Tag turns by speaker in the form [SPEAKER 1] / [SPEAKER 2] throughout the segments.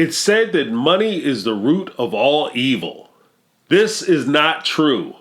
[SPEAKER 1] It's said that money is the root of all evil. This is not true.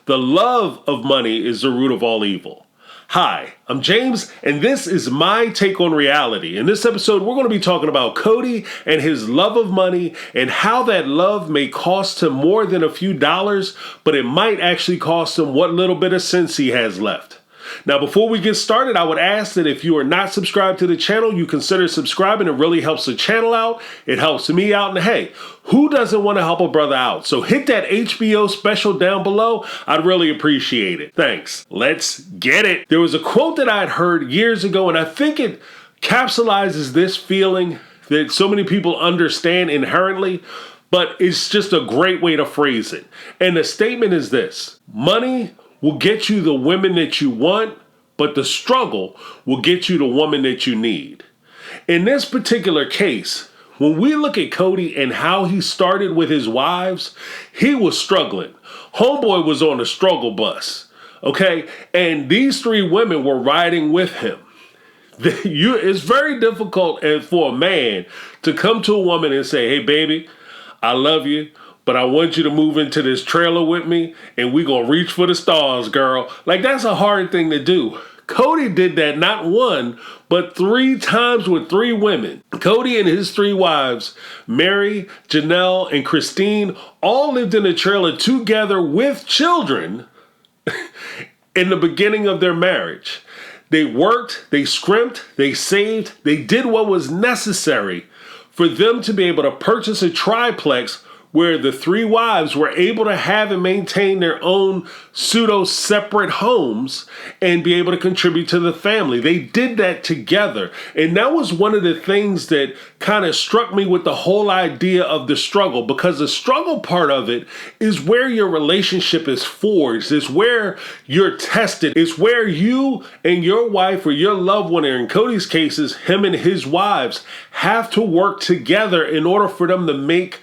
[SPEAKER 1] The love of money is the root of all evil. Hi, I'm James, and this is my take on reality. In this episode, we're going to be talking about Kody and his love of money and how that love may cost him more than a few dollars, but it might actually cost him what little bit of sense he has left. Now, before we get started, I would ask that if you are not subscribed to the channel, you consider subscribing. It really helps the channel out. It helps me out. And hey, who doesn't want to help a brother out? So hit that HBO special down below. I'd really appreciate it. Thanks. Let's get it. There was a quote that I had heard years ago, and I think it capsulizes this feeling that so many people understand inherently, but it's just a great way to phrase it. And the statement is this: money will get you the women that you want, but the struggle will get you the woman that you need. In this particular case, when we look at Kody and how he started with his wives, he was struggling. Homeboy was on a struggle bus, okay? And these three women were riding with him. It's very difficult for a man to come to a woman and say, hey, baby, I love you, but I want you to move into this trailer with me and we gonna reach for the stars, girl. Like, that's a hard thing to do. Kody did that not one, but 3 times with 3 women. Kody and his 3 wives, Meri, Janelle, and Christine, all lived in a trailer together with children in the beginning of their marriage. They worked, they scrimped, they saved, they did what was necessary for them to be able to purchase a triplex where the 3 wives were able to have and maintain their own pseudo-separate homes and be able to contribute to the family. They did that together. And that was one of the things that kind of struck me with the whole idea of the struggle, because the struggle part of it is where your relationship is forged. It's where you're tested. It's where you and your wife or your loved one, or in Kody's cases, him and his wives, have to work together in order for them to make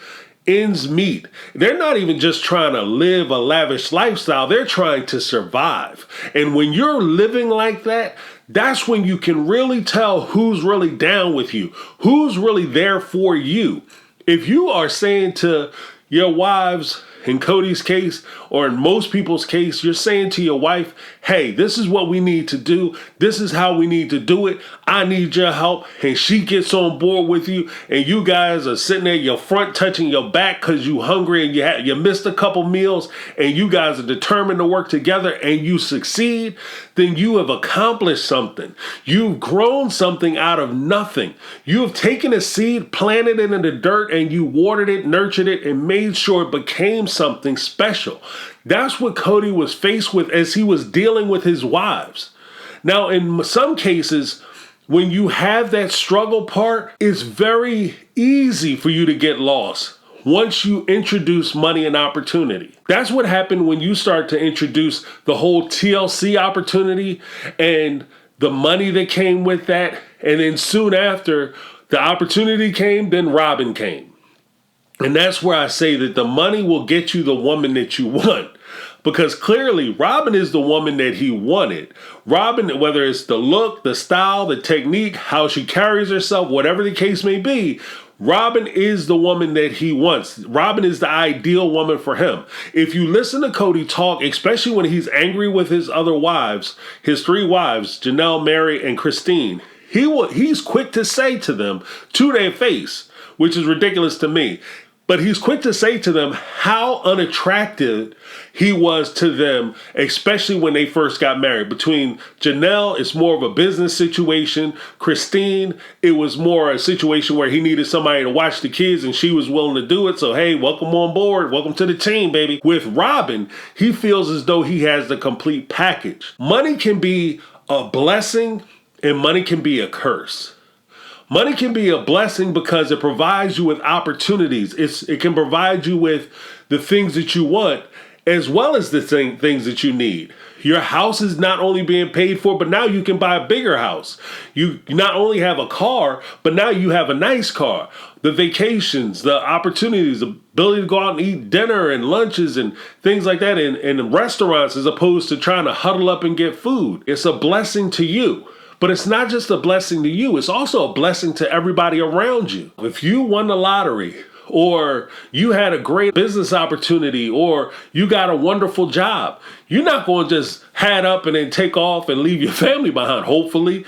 [SPEAKER 1] ends meet. They're not even just trying to live a lavish lifestyle. They're trying to survive. And when you're living like that, that's when you can really tell who's really down with you, who's really there for you. If you are saying to your wives, in Kody's case, or in most people's case, you're saying to your wife, hey, this is what we need to do. This is how we need to do it. I need your help. And she gets on board with you. And you guys are sitting there, your front touching your back because you hungry and you missed a couple meals. And you guys are determined to work together and you succeed. Then you have accomplished something. You've grown something out of nothing. You have taken a seed, planted it in the dirt, and you watered it, nurtured it, and made sure it became something special. That's what Kody was faced with as he was dealing with his wives. Now, in some cases, when you have that struggle part, it's very easy for you to get lost once you introduce money and opportunity. That's what happened when you start to introduce the whole TLC opportunity and the money that came with that. And then soon after the opportunity came, then Robyn came. And that's where I say that the money will get you the woman that you want. Because clearly, Robyn is the woman that he wanted. Robyn, whether it's the look, the style, the technique, how she carries herself, whatever the case may be, Robyn is the woman that he wants. Robyn is the ideal woman for him. If you listen to Kody talk, especially when he's angry with his other wives, his 3 wives, Janelle, Meri, and Christine, he's quick to say to them to their face, which is ridiculous to me, but he's quick to say to them how unattractive he was to them, especially when they first got married. Between Janelle, it's more of a business situation. Christine, it was more a situation where he needed somebody to watch the kids and she was willing to do it. So, hey, welcome on board. Welcome to the team, baby. With Robyn, he feels as though he has the complete package. Money can be a blessing and money can be a curse. Money can be a blessing because it provides you with opportunities. It can provide you with the things that you want as well as the things that you need. Your house is not only being paid for, but now you can buy a bigger house. You not only have a car, but now you have a nice car. The vacations, the opportunities, the ability to go out and eat dinner and lunches and things like that in restaurants as opposed to trying to huddle up and get food. It's a blessing to you. But it's not just a blessing to you, it's also a blessing to everybody around you. If you won the lottery, or you had a great business opportunity, or you got a wonderful job, you're not going to just hat up and then take off and leave your family behind, hopefully.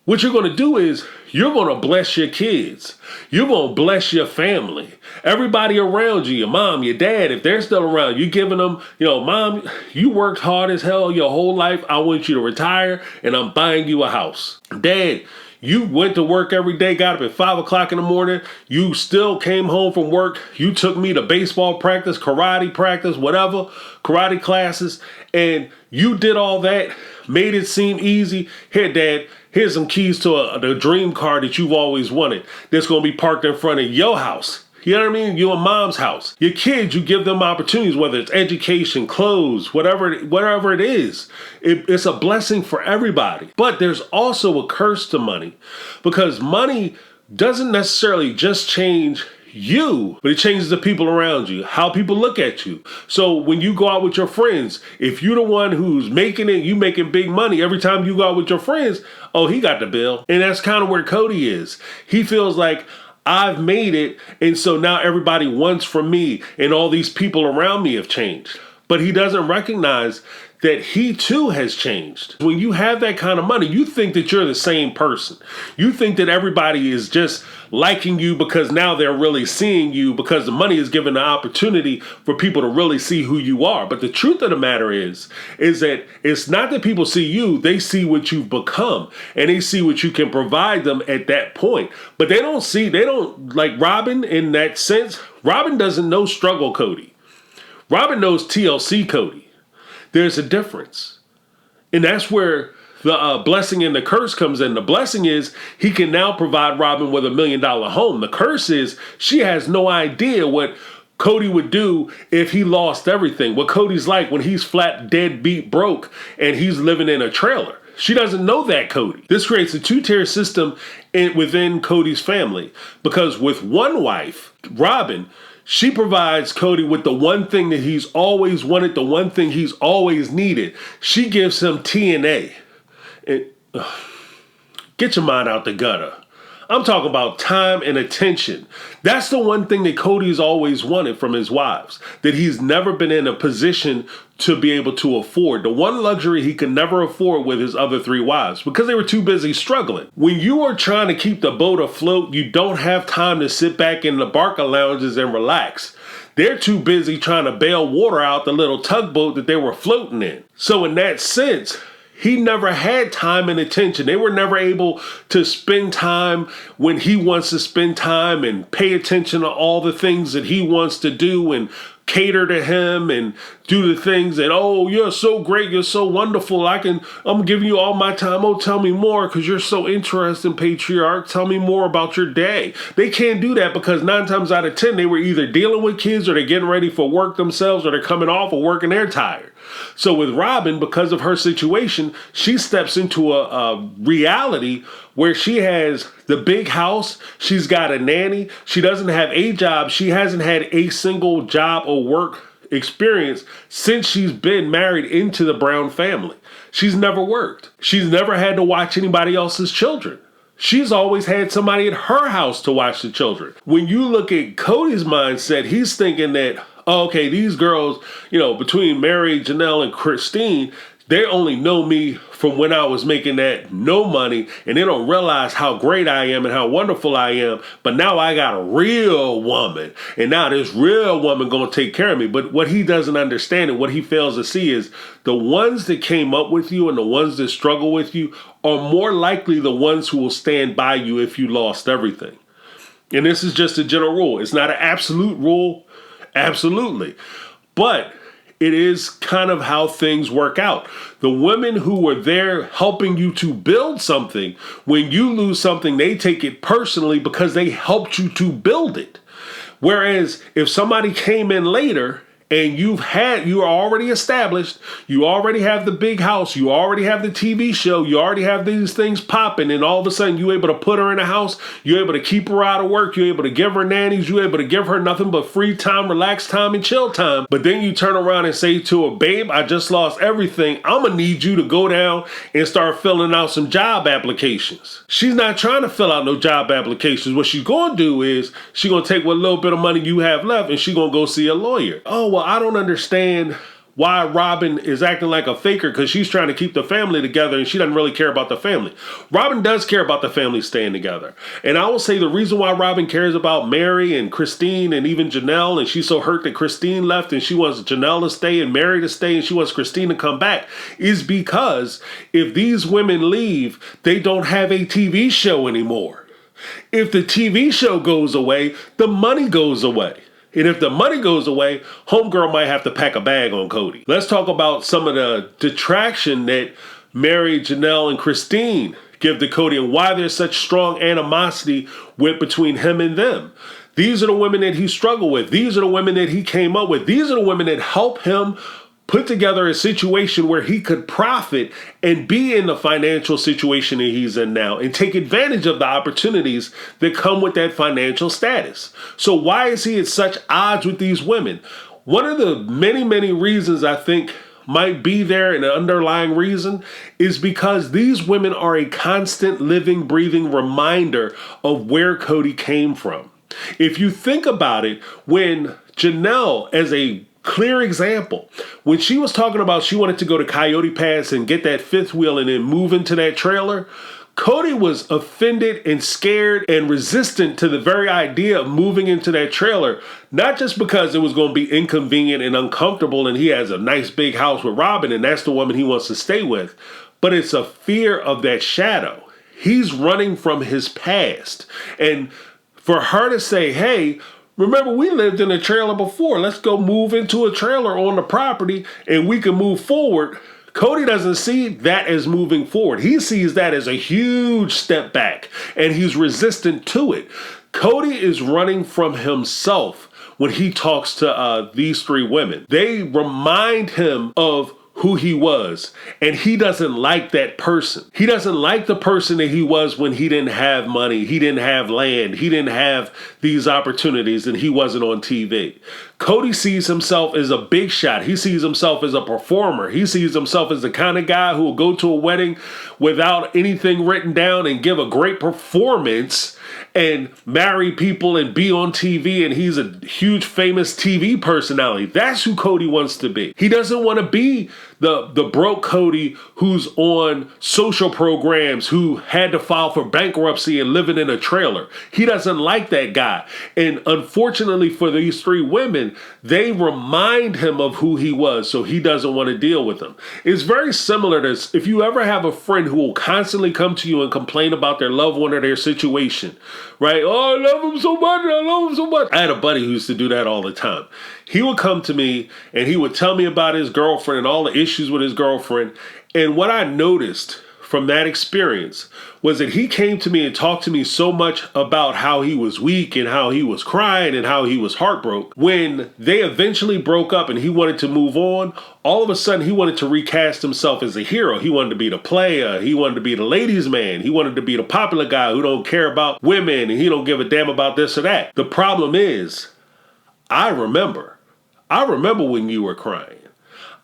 [SPEAKER 1] What you're going to do is you're going to bless your kids. You're going to bless your family. Everybody around you, your mom, your dad, if they're still around, you're giving them, Mom, you worked hard as hell your whole life. I want you to retire and I'm buying you a house. Dad, you went to work every day, got up at 5 o'clock in the morning. You still came home from work. You took me to baseball practice, whatever, karate classes. And you did all that, made it seem easy. Here, Dad, here's some keys to the dream car that you've always wanted that's going to be parked in front of your house. You know what I mean? Your mom's house. Your kids, you give them opportunities, whether it's education, clothes, whatever it is. It's a blessing for everybody. But there's also a curse to money, because money doesn't necessarily just change you, but it changes the people around you, how people look at you. So when you go out with your friends, if you're the one who's making it, you making big money, every time you go out with your friends, oh, he got the bill. And that's kind of where Kody is. He feels like, I've made it, and so now everybody wants from me, and all these people around me have changed. But he doesn't recognize that he too has changed. When you have that kind of money, you think that you're the same person. You think that everybody is just liking you because now they're really seeing you, because the money is given the opportunity for people to really see who you are. But the truth of the matter is that it's not that people see you, they see what you've become, and they see what you can provide them at that point. But they don't like Robyn in that sense. Robyn doesn't know struggle Kody. Robyn knows TLC Kody. There's a difference. And that's where the blessing and the curse comes in. The blessing is he can now provide Robyn with $1 million home. The curse is she has no idea what Kody would do if he lost everything. What Kody's like when he's flat, dead, beat, broke, and he's living in a trailer. She doesn't know that Kody. This creates a two-tier system within Kody's family, because with one wife, Robyn, she provides Kody with the one thing that he's always wanted, the one thing he's always needed. She gives him TNA. Get your mind out the gutter. I'm talking about time and attention. That's the one thing that Kody's always wanted from his wives, that he's never been in a position to be able to afford. The one luxury he could never afford with his other 3 wives, because they were too busy struggling. When you are trying to keep the boat afloat, you don't have time to sit back in the barca lounges and relax. They're too busy trying to bail water out the little tugboat that they were floating in. So in that sense, he never had time and attention. They were never able to spend time when he wants to spend time and pay attention to all the things that he wants to do and cater to him and do the things that, oh, you're so great, you're so wonderful, I'm giving you all my time. Oh, tell me more because you're so interesting, patriarch. Tell me more about your day. They can't do that because 9 times out of 10, they were either dealing with kids or they're getting ready for work themselves or they're coming off of work and they're tired. So with Robyn, because of her situation, she steps into a reality where she has the big house, she's got a nanny, she doesn't have a job, she hasn't had a single job or work experience since she's been married into the Brown family. She's never worked. She's never had to watch anybody else's children. She's always had somebody at her house to watch the children. When you look at Kody's mindset, he's thinking that, oh, okay, these girls, between Meri, Janelle, and Christine, they only know me from when I was making that no money, and they don't realize how great I am and how wonderful I am. But now I got a real woman, and now this real woman going to take care of me. But what he doesn't understand and what he fails to see is the ones that came up with you and the ones that struggle with you are more likely the ones who will stand by you if you lost everything. And this is just a general rule. It's not an absolute rule, absolutely. But it is kind of how things work out. The women who were there helping you to build something, when you lose something, they take it personally because they helped you to build it. Whereas if somebody came in later and you are already established, you already have the big house, you already have the TV show, you already have these things popping, and all of a sudden you're able to put her in a house, you're able to keep her out of work, you're able to give her nannies, you're able to give her nothing but free time, relaxed time, and chill time. But then you turn around and say to her, babe, I just lost everything. I'm gonna need you to go down and start filling out some job applications. She's not trying to fill out no job applications. What she's gonna do is she's gonna take what little bit of money you have left and she's gonna go see a lawyer. Oh, well, I don't understand why Robyn is acting like a faker, because she's trying to keep the family together and she doesn't really care about the family. Robyn does care about the family staying together. And I will say the reason why Robyn cares about Meri and Christine and even Janelle, and she's so hurt that Christine left and she wants Janelle to stay and Meri to stay and she wants Christine to come back, is because if these women leave, they don't have a TV show anymore. If the TV show goes away, the money goes away. And if the money goes away, homegirl might have to pack a bag on Kody. Let's talk about some of the detraction that Meri, Janelle, and Christine give to Kody and why there's such strong animosity between him and them. These are the women that he struggled with. These are the women that he came up with. These are the women that help him put together a situation where he could profit and be in the financial situation that he's in now and take advantage of the opportunities that come with that financial status. So why is he at such odds with these women? One of the many, many reasons I think might be there, and an underlying reason, is because these women are a constant living, breathing reminder of where Kody came from. If you think about it, when Janelle, as a clear example, when she was talking about she wanted to go to Coyote Pass and get that fifth wheel and then move into that trailer, Kody was offended and scared and resistant to the very idea of moving into that trailer, not just because it was going to be inconvenient and uncomfortable and he has a nice big house with Robyn and that's the woman he wants to stay with, but it's a fear of that shadow. He's running from his past. And for her to say, hey, remember, we lived in a trailer before. Let's go move into a trailer on the property and we can move forward. Kody doesn't see that as moving forward. He sees that as a huge step back and he's resistant to it. Kody is running from himself when he talks to these three women. They remind him of who he was, and he doesn't like that person. He doesn't like the person that he was when he didn't have money, he didn't have land, he didn't have these opportunities, and he wasn't on TV. Kody sees himself as a big shot. He sees himself as a performer. He sees himself as the kind of guy who will go to a wedding without anything written down and give a great performance and marry people and be on TV, and he's a huge famous TV personality. That's who Kody wants to be. He doesn't want to be the broke Kody who's on social programs, who had to file for bankruptcy and living in a trailer. He doesn't like that guy. And unfortunately for these three women, they remind him of who he was, so he doesn't want to deal with them. It's very similar to if you ever have a friend who will constantly come to you and complain about their loved one or their situation, right? Oh, I love him so much. I love him so much. I had a buddy who used to do that all the time. He would come to me and he would tell me about his girlfriend and all the issues with his girlfriend. And what I noticed from that experience was that he came to me and talked to me so much about how he was weak and how he was crying and how he was heartbroken. When they eventually broke up and he wanted to move on, all of a sudden he wanted to recast himself as a hero. He wanted to be the player. He wanted to be the ladies' man. He wanted to be the popular guy who don't care about women and he don't give a damn about this or that. The problem is, I remember when you were crying.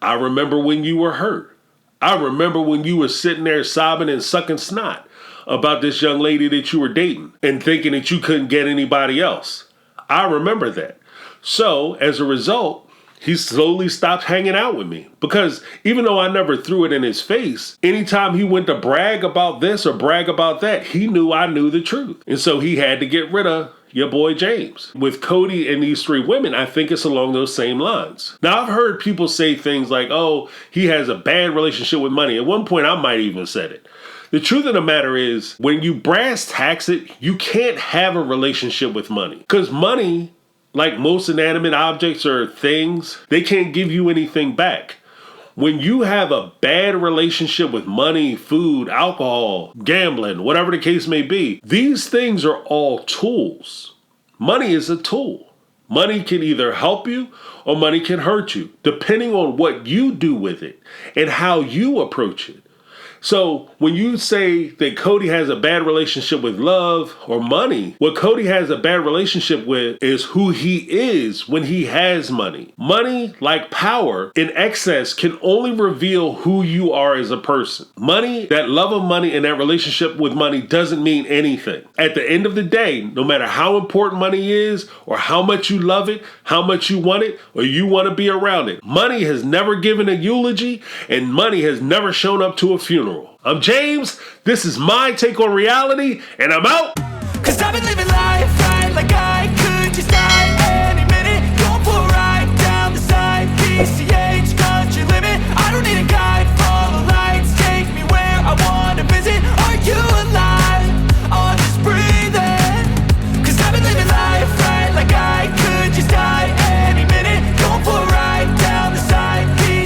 [SPEAKER 1] I remember when you were hurt. I remember when you were sitting there sobbing and sucking snot about this young lady that you were dating and thinking that you couldn't get anybody else. I remember that. So as a result, he slowly stopped hanging out with me, because even though I never threw it in his face, anytime he went to brag about this or brag about that, he knew I knew the truth. And so he had to get rid of your boy James. With Kody and these three women, I think it's along those same lines. Now, I've heard people say things like, oh, he has a bad relationship with money. At one point, I might even said it. The truth of the matter is, when you brass tacks it, you can't have a relationship with money. Because money, like most inanimate objects or things, they can't give you anything back. When you have a bad relationship with money, food, alcohol, gambling, whatever the case may be, these things are all tools. Money is a tool. Money can either help you or money can hurt you, depending on what you do with it and how you approach it. So when you say that Kody has a bad relationship with love or money, what Kody has a bad relationship with is who he is when he has money. Money, like power, in excess can only reveal who you are as a person. Money, that love of money and that relationship with money doesn't mean anything. At the end of the day, no matter how important money is or how much you love it, how much you want it, or you want to be around it, money has never given a eulogy and money has never shown up to a funeral. I'm James, this is my take on reality, and I'm out!
[SPEAKER 2] 'Cause I've been living life right like I could just die